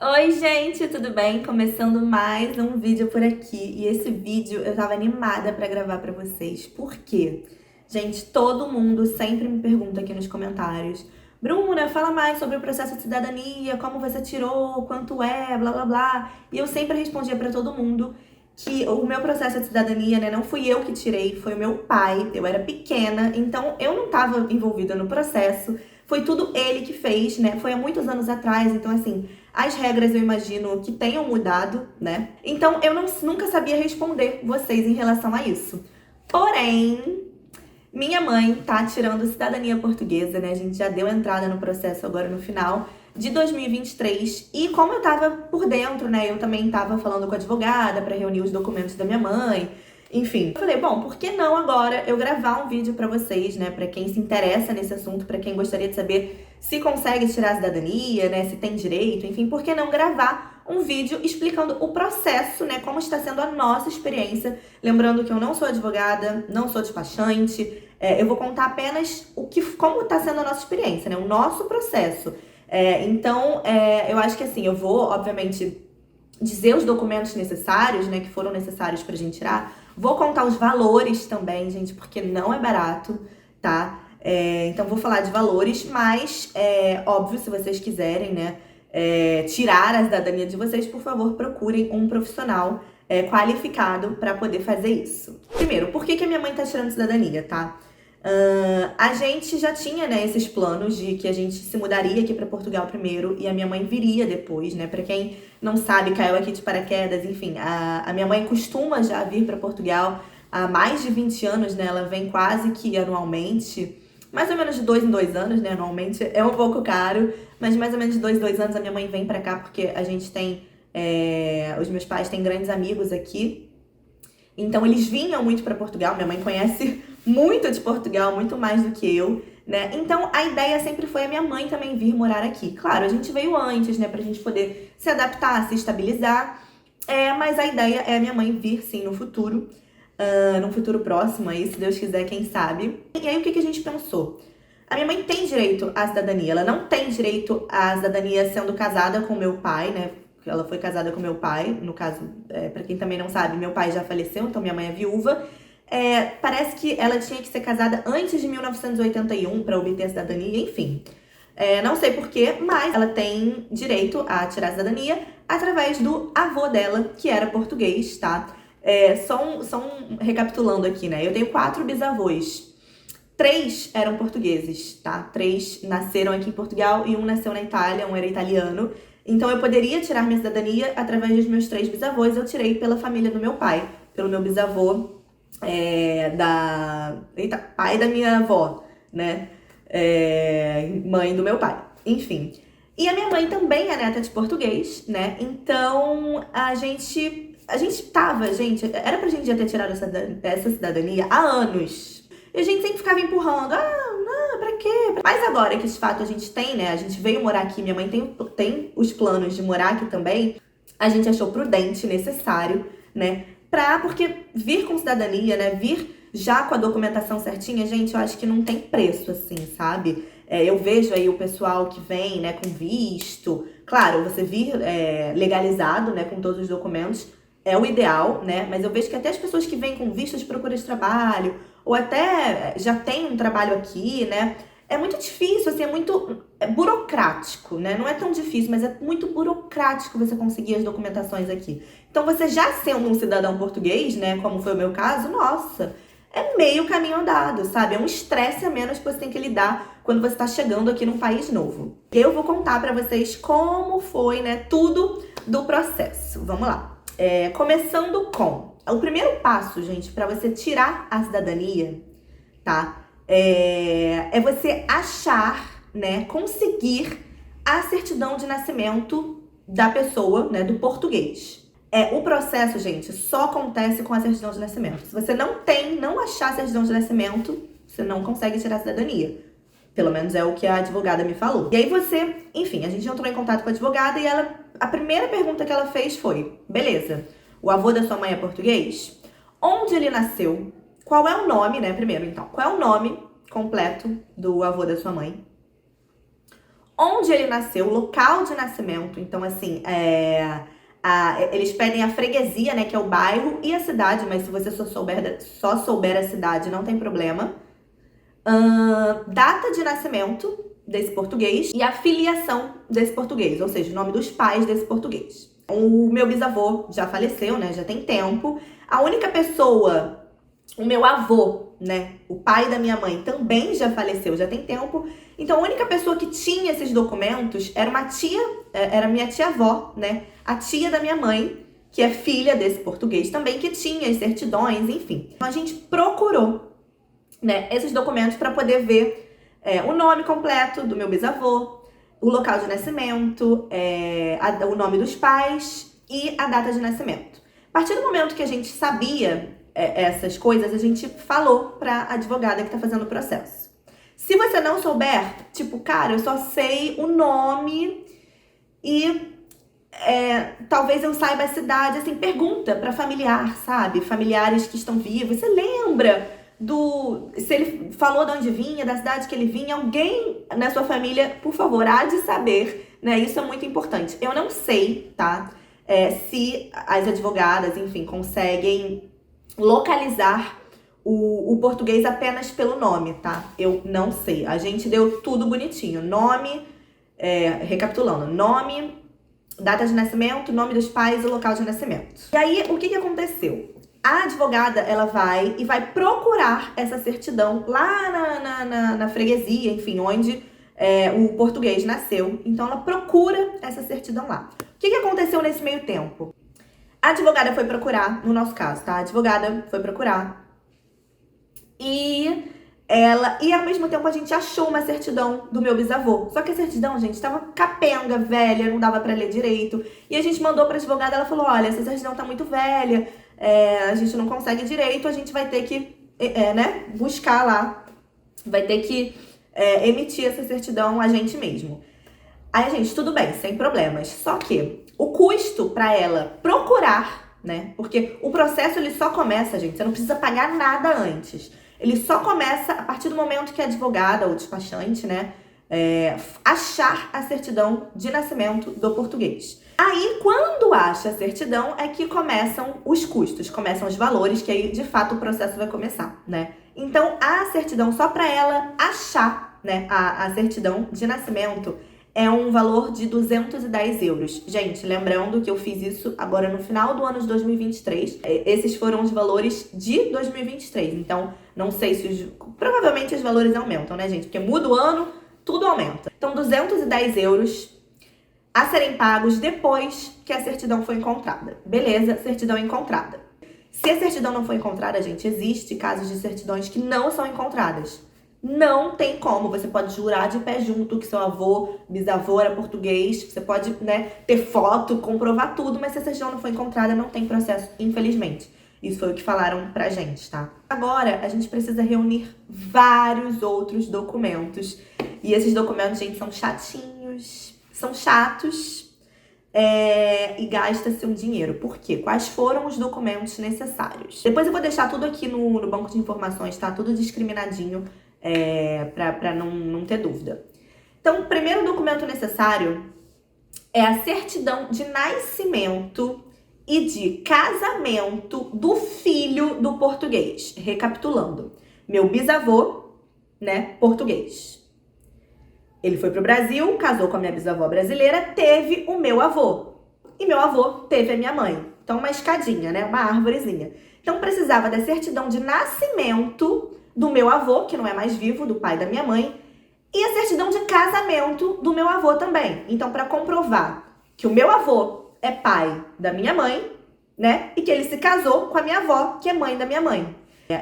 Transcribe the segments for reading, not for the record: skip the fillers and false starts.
Oi, gente, tudo bem? Começando mais um vídeo por aqui. E esse vídeo eu tava animada pra gravar pra vocês. Por quê? Gente, todo mundo sempre me pergunta aqui nos comentários: Bruna, fala mais sobre o processo de cidadania, como você tirou, quanto é, blá blá blá. E eu sempre respondia pra todo mundo que o meu processo de cidadania, né, não fui eu que tirei, foi o meu pai. Eu era pequena, então eu não tava envolvida no processo. Foi tudo ele que fez, né? Foi há muitos anos atrás, então assim, as regras eu imagino que tenham mudado, né? Então eu nunca sabia responder vocês em relação a isso. Porém, minha mãe tá tirando cidadania portuguesa, né? A gente já deu entrada no processo agora no final de 2023. E como eu tava por dentro, né? Eu também tava falando com a advogada para reunir os documentos da minha mãe. Enfim, eu falei, bom, por que não agora eu gravar um vídeo para vocês, né? Para quem se interessa nesse assunto, para quem gostaria de saber se consegue tirar a cidadania, né? Se tem direito, enfim, por que não gravar um vídeo explicando o processo, né? Como está sendo a nossa experiência. Lembrando que eu não sou advogada, não sou despachante, eu vou contar apenas como está sendo a nossa experiência, né? O nosso processo. Eu acho que assim, eu vou, obviamente, dizer os documentos necessários, né, que foram necessários pra gente tirar. Vou contar os valores também, gente, porque não é barato, tá? Então vou falar de valores, mas óbvio, se vocês quiserem, né, tirar a cidadania de vocês, por favor, procurem um profissional qualificado para poder fazer isso. Primeiro, por que a minha mãe tá tirando cidadania, tá? A gente já tinha, né, esses planos de que a gente se mudaria aqui para Portugal primeiro e a minha mãe viria depois, né? Para quem não sabe, caiu aqui de paraquedas, enfim, a minha mãe costuma já vir para Portugal há mais de 20 anos, né? Ela vem quase que anualmente, mais ou menos de 2 em 2 anos, né? Anualmente é um pouco caro, mas mais ou menos de 2 em 2 anos a minha mãe vem para cá porque a gente tem, os meus pais têm grandes amigos aqui. Então eles vinham muito para Portugal, minha mãe conhece muito de Portugal, muito mais do que eu, né? Então a ideia sempre foi a minha mãe também vir morar aqui. Claro, a gente veio antes, né, pra gente poder se adaptar, se estabilizar, mas a ideia é a minha mãe vir sim no futuro, num futuro próximo aí, se Deus quiser, quem sabe. E aí o que a gente pensou? A minha mãe tem direito à cidadania, ela não tem direito à cidadania sendo casada com meu pai, né? Ela foi casada com meu pai, no caso, para quem também não sabe, meu pai já faleceu, então minha mãe é viúva. Parece que ela tinha que ser casada antes de 1981 para obter a cidadania, enfim. Não sei porquê, mas ela tem direito a tirar a cidadania através do avô dela, que era português, tá? Recapitulando aqui, né? Eu tenho 4 bisavôs. 3 eram portugueses, tá? 3 nasceram aqui em Portugal e um nasceu na Itália, um era italiano. Então eu poderia tirar minha cidadania através dos meus 3 bisavôs. Eu tirei pela família do meu pai, pelo meu bisavô, pai da minha avó, né? Mãe do meu pai. Enfim. E a minha mãe também é neta de português, né? Então era pra gente já ter tirado essa cidadania há anos. E a gente sempre ficava empurrando, não, pra quê? Mas agora que de fato a gente tem, né? A gente veio morar aqui, minha mãe tem os planos de morar aqui também. A gente achou prudente, necessário, né? Porque vir com cidadania, né? Vir já com a documentação certinha, gente, eu acho que não tem preço, assim, sabe? Eu vejo aí o pessoal que vem, né, com visto. Claro, você vir legalizado, né, com todos os documentos, é o ideal, né? Mas eu vejo que até as pessoas que vêm com visto de procura de trabalho, ou até já tem um trabalho aqui, né? É muito difícil, assim, é muito burocrático, né? Não é tão difícil, mas é muito burocrático você conseguir as documentações aqui. Então, você já sendo um cidadão português, né, como foi o meu caso, nossa, é meio caminho andado, sabe? É um estresse a menos que você tem que lidar quando você tá chegando aqui num país novo. Eu vou contar pra vocês como foi, né, tudo do processo. Vamos lá. Começando com o primeiro passo, gente, pra você tirar a cidadania, tá? É você achar, né, conseguir a certidão de nascimento da pessoa, né, do português. O processo, gente, só acontece com a certidão de nascimento. Se você não achar a certidão de nascimento, você não consegue tirar a cidadania. Pelo menos é o que a advogada me falou. E aí enfim, a gente entrou em contato com a advogada e a primeira pergunta que ela fez foi: beleza, o avô da sua mãe é português? Onde ele nasceu? Qual é o nome, né? Primeiro, então, qual é o nome completo do avô da sua mãe? onde ele nasceu, o local de nascimento. Então, assim, eles pedem a freguesia, né, que é o bairro, e a cidade, mas se você só souber a cidade, não tem problema. Data de nascimento desse português e a filiação desse português, ou seja, o nome dos pais desse português. O meu bisavô já faleceu, né, já tem tempo. A única pessoa, o meu avô, né, o pai da minha mãe também já faleceu, já tem tempo. Então a única pessoa que tinha esses documentos era era minha tia-avó, né, a tia da minha mãe, que é filha desse português também, que tinha as certidões, enfim. Então a gente procurou, né, esses documentos para poder ver o nome completo do meu bisavô, o local de nascimento, o nome dos pais e a data de nascimento. A partir do momento que a gente sabia essas coisas, a gente falou para a advogada que está fazendo o processo. Se você não souber, tipo, cara, eu só sei o nome e talvez eu saiba a cidade, assim, pergunta para familiar, sabe? Familiares que estão vivos. Você lembra se ele falou de onde vinha, da cidade que ele vinha? Alguém na sua família, por favor, há de saber, né? Isso é muito importante. Eu não sei, tá? Se as advogadas, enfim, conseguem localizar o português apenas pelo nome, tá? Eu não sei. A gente deu tudo bonitinho. Nome, recapitulando, nome, data de nascimento, nome dos pais e local de nascimento. E aí, o que aconteceu? A advogada, ela vai procurar essa certidão lá na freguesia, enfim, onde o português nasceu. Então, ela procura essa certidão lá. O que aconteceu nesse meio tempo? A advogada foi procurar, no nosso caso, tá? A advogada foi procurar e ao mesmo tempo a gente achou uma certidão do meu bisavô. Só que a certidão, gente, tava capenga, velha, não dava pra ler direito. E a gente mandou pra advogada, ela falou, olha, essa certidão tá muito velha, a gente não consegue direito, a gente vai ter que, buscar lá, vai ter que emitir essa certidão a gente mesmo. Aí, gente, tudo bem, sem problemas. Só que o custo pra ela procurar, né, porque o processo ele só começa, gente, você não precisa pagar nada antes. Ele só começa a partir do momento que a advogada ou despachante, né, achar a certidão de nascimento do português. Aí, quando acha a certidão, é que começam os custos, começam os valores, que aí, de fato, o processo vai começar, né? Então, a certidão, só para ela achar, né, a certidão de nascimento, é um valor de 210 euros. Gente, lembrando que eu fiz isso agora no final do ano de 2023. Esses foram os valores de 2023. Então, não sei se provavelmente os valores aumentam, né, gente? Porque muda o ano, tudo aumenta. Então, 210 euros a serem pagos depois que a certidão foi encontrada. Beleza, certidão encontrada. Se a certidão não foi encontrada, gente, existe casos de certidões que não são encontradas. Não tem como, você pode jurar de pé junto que seu avô, bisavô era português, você pode, né, ter foto, comprovar tudo, mas se a certidão não foi encontrada, não tem processo, infelizmente. Isso foi o que falaram pra gente, tá? Agora, a gente precisa reunir vários outros documentos. E esses documentos, gente, são chatinhos, são chatos e gasta-se um dinheiro. Por quê? Quais foram os documentos necessários? Depois eu vou deixar tudo aqui no banco de informações, tá? Tudo discriminadinho. Para não ter dúvida. Então, o primeiro documento necessário é a certidão de nascimento e de casamento do filho do português. Recapitulando, meu bisavô, né, português. Ele foi pro Brasil, casou com a minha bisavó brasileira, teve o meu avô. E meu avô teve a minha mãe. Então, uma escadinha, né, uma árvorezinha. Então, precisava da certidão de nascimento do meu avô, que não é mais vivo, do pai da minha mãe, e a certidão de casamento do meu avô também. Então, para comprovar que o meu avô é pai da minha mãe, né, e que ele se casou com a minha avó, que é mãe da minha mãe.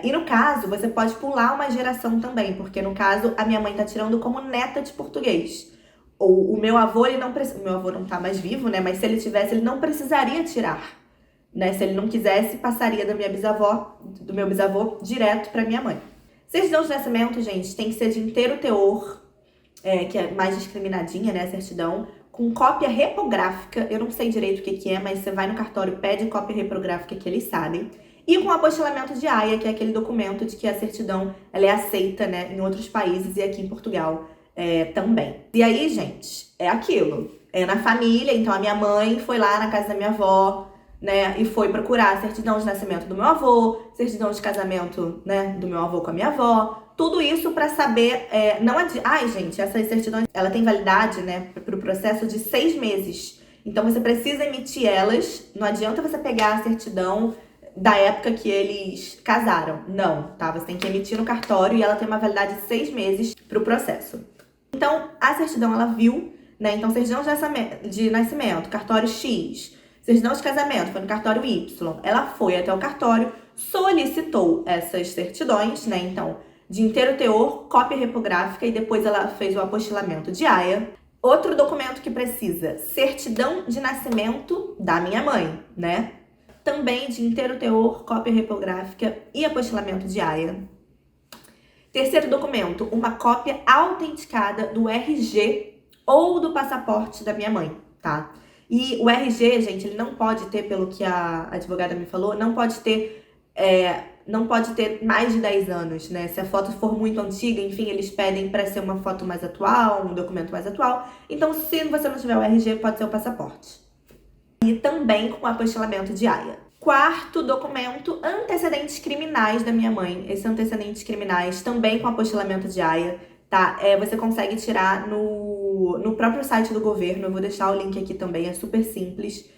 E no caso, você pode pular uma geração também, porque no caso, a minha mãe tá tirando como neta de português. Ou o meu avô, ele não precisa, o meu avô não tá mais vivo, né, mas se ele tivesse, ele não precisaria tirar, né, se ele não quisesse, passaria do meu bisavô direto para minha mãe. Certidão de nascimento, gente, tem que ser de inteiro teor, que é mais discriminadinha, né, a certidão, com cópia repográfica. Eu não sei direito o que é, mas você vai no cartório, pede cópia repográfica que eles sabem. E com apostilamento de AIA, que é aquele documento de que a certidão ela é aceita, né, em outros países e aqui em Portugal também. E aí, gente, é aquilo. É na família, então a minha mãe foi lá na casa da minha avó, né, e foi procurar a certidão de nascimento do meu avô, certidão de casamento, né, do meu avô com a minha avó, tudo isso para saber, ai, gente, essas certidões, ela tem validade, né, para o processo de 6 meses. Então você precisa emitir elas, não adianta você pegar a certidão da época que eles casaram, não, tá? Você tem que emitir no cartório e ela tem uma validade de 6 meses para o processo. Então, a certidão, ela viu, né, então certidão de nascimento, cartório X, certidão de casamento, foi no cartório Y. Ela foi até o cartório, solicitou essas certidões, né? Então, de inteiro teor, cópia repográfica e depois ela fez o apostilamento de aia. Outro documento que precisa, certidão de nascimento da minha mãe, né? Também de inteiro teor, cópia repográfica e apostilamento de aia. Terceiro documento, uma cópia autenticada do RG ou do passaporte da minha mãe, tá? E o RG, gente, ele não pode ter, pelo que a advogada me falou, não pode ter mais de 10 anos, né? Se a foto for muito antiga, enfim, eles pedem para ser uma foto mais atual, um documento mais atual. Então, se você não tiver o RG, pode ser o passaporte. E também com o apostilamento de aia. Quarto documento, antecedentes criminais da minha mãe. Esses antecedentes criminais também com apostilamento de aia, tá? Você consegue tirar no próprio site do governo. Eu vou deixar o link aqui também, é super simples.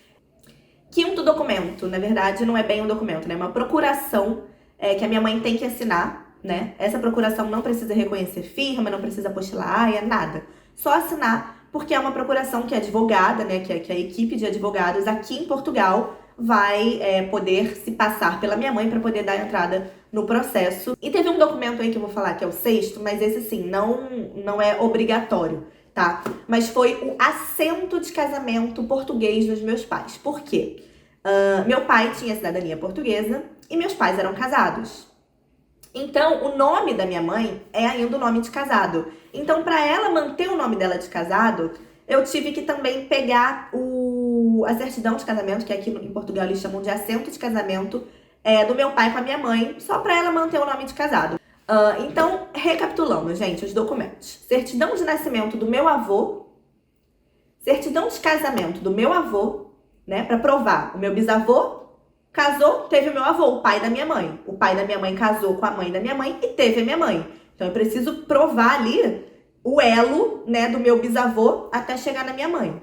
Quinto documento, na verdade não é bem um documento, né? É uma procuração que a minha mãe tem que assinar, né? Essa procuração não precisa reconhecer firma, não precisa apostilar aia, nada. Só assinar, porque é uma procuração que a advogada, né? Que a equipe de advogados aqui em Portugal vai poder se passar pela minha mãe para poder dar entrada no processo. E teve um documento aí que eu vou falar que é o sexto, mas esse sim, não é obrigatório, tá? Mas foi o assento de casamento português dos meus pais. Por quê? Meu pai tinha cidadania portuguesa e meus pais eram casados. Então, o nome da minha mãe é ainda o nome de casado. Então, para ela manter o nome dela de casado, eu tive que também pegar a certidão de casamento, que aqui em Portugal eles chamam de assento de casamento, do meu pai com a minha mãe, só para ela manter o nome de casado. Então, recapitulando, gente, os documentos. Certidão de nascimento do meu avô, certidão de casamento do meu avô, né, para provar o meu bisavô casou, teve o meu avô, o pai da minha mãe. O pai da minha mãe casou com a mãe da minha mãe e teve a minha mãe. Então, eu preciso provar ali o elo, né, do meu bisavô até chegar na minha mãe.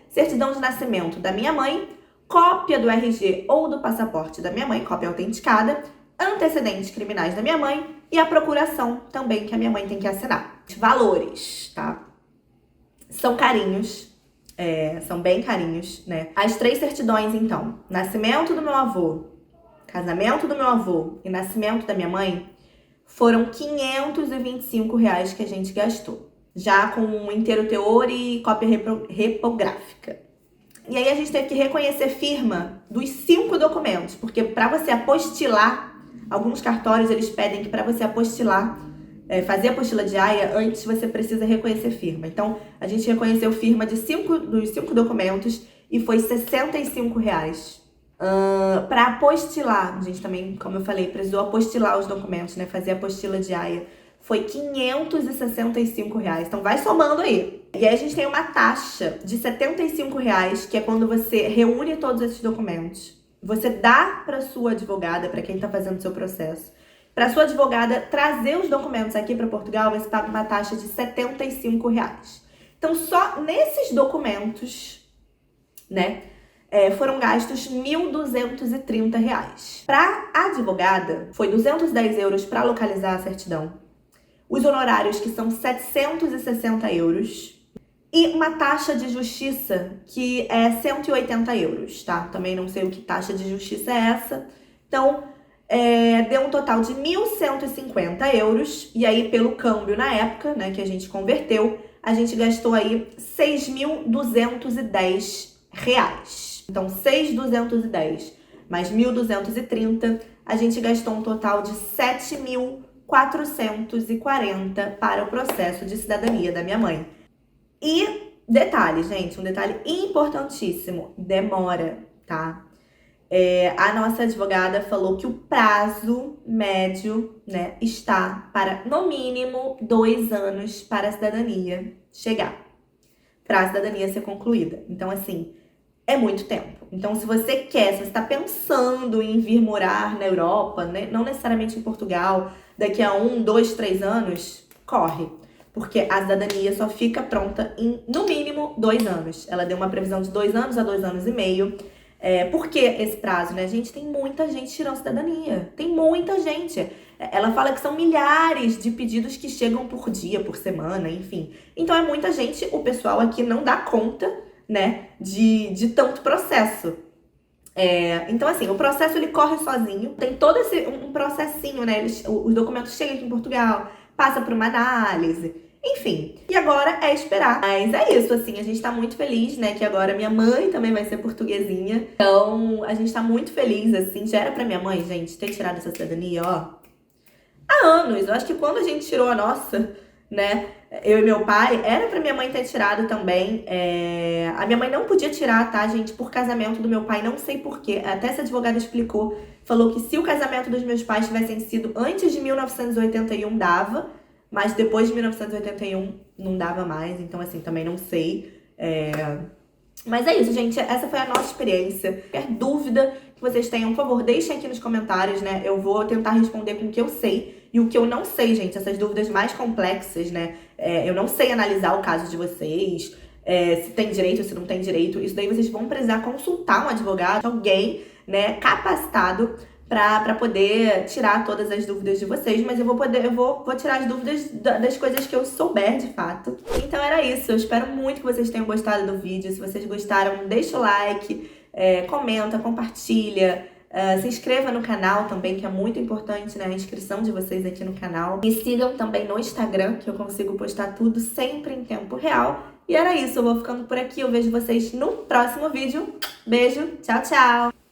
Certidão de nascimento da minha mãe, cópia do RG ou do passaporte da minha mãe, cópia autenticada, antecedentes criminais da minha mãe e a procuração também que a minha mãe tem que assinar. Valores, tá? São carinhos, são bem carinhos, né? As 3 certidões, então, nascimento do meu avô, casamento do meu avô e nascimento da minha mãe, foram R$525 que a gente gastou, já com inteiro teor e cópia repográfica. E aí a gente teve que reconhecer firma dos 5 documentos, porque para você apostilar, alguns cartórios eles pedem que para você apostilar, fazer a apostila de aia, antes você precisa reconhecer firma. Então, a gente reconheceu firma dos 5 documentos e foi R$65. Para apostilar, a gente também, como eu falei, precisou apostilar os documentos, né? Fazer a apostila de aia. Foi R$565. Então, vai somando aí. E aí, a gente tem uma taxa de R$75, que é quando você reúne todos esses documentos. Você dá para sua advogada, para quem está fazendo o seu processo. Para sua advogada trazer os documentos aqui para Portugal, você paga uma taxa de R$75. Então, só nesses documentos, né, foram gastos R$1.230. Para a advogada, foi €210 para localizar a certidão. Os honorários, que são €760. E uma taxa de justiça, que é €180, tá? Também não sei o que taxa de justiça é essa. Então, deu um total de €1.150. E aí, pelo câmbio na época, né, que a gente converteu, a gente gastou aí R$6.210. Então, 6.210 mais 1.230, a gente gastou um total de 7.440 para o processo de cidadania da minha mãe. E detalhe, gente, um detalhe importantíssimo, demora, tá? A nossa advogada falou que o prazo médio, né, está para, no mínimo, 2 anos para a cidadania chegar, para a cidadania ser concluída. Então, assim, é muito tempo. Então, se você quer, se você está pensando em vir morar na Europa, né, não necessariamente em Portugal, daqui a 1, 2, 3 anos, corre. Porque a cidadania só fica pronta em, no mínimo, 2 anos. Ela deu uma previsão de 2 anos a 2 anos e meio. Por que esse prazo, né? Gente, tem muita gente tirando cidadania. Tem muita gente. Ela fala que são milhares de pedidos que chegam por dia, por semana, enfim. Então, é muita gente. O pessoal aqui não dá conta, né, de tanto processo. Então, assim, o processo ele corre sozinho. Tem todo um processinho, né? Os documentos chegam aqui em Portugal, passa por uma análise, enfim. E agora é esperar. Mas é isso, assim, a gente tá muito feliz, né? Que agora minha mãe também vai ser portuguesinha. Então, a gente tá muito feliz, assim. Já era pra minha mãe, gente, ter tirado essa cidadania, ó, há anos. Eu acho que quando a gente tirou a nossa, né, eu e meu pai, era pra minha mãe ter tirado também. A minha mãe não podia tirar, tá, gente, por casamento do meu pai, não sei porquê. Até essa advogada explicou, falou que se o casamento dos meus pais tivessem sido antes de 1981, dava, mas depois de 1981 não dava mais, então assim, também não sei. Mas é isso, gente, essa foi a nossa experiência. Qualquer dúvida que vocês tenham, por favor, deixem aqui nos comentários, né? Eu vou tentar responder com o que eu sei. E o que eu não sei, gente, essas dúvidas mais complexas, né? Eu não sei analisar o caso de vocês, se tem direito, se não tem direito. Isso daí vocês vão precisar consultar um advogado, alguém, né, capacitado pra poder tirar todas as dúvidas de vocês, mas eu vou tirar as dúvidas das coisas que eu souber de fato. Então era isso, eu espero muito que vocês tenham gostado do vídeo. Se vocês gostaram, deixa o like, comenta, compartilha, se inscreva no canal também, que é muito importante, né, a inscrição de vocês aqui no canal. Me sigam também no Instagram, que eu consigo postar tudo sempre em tempo real. E era isso, eu vou ficando por aqui, eu vejo vocês no próximo vídeo. Beijo, tchau, tchau!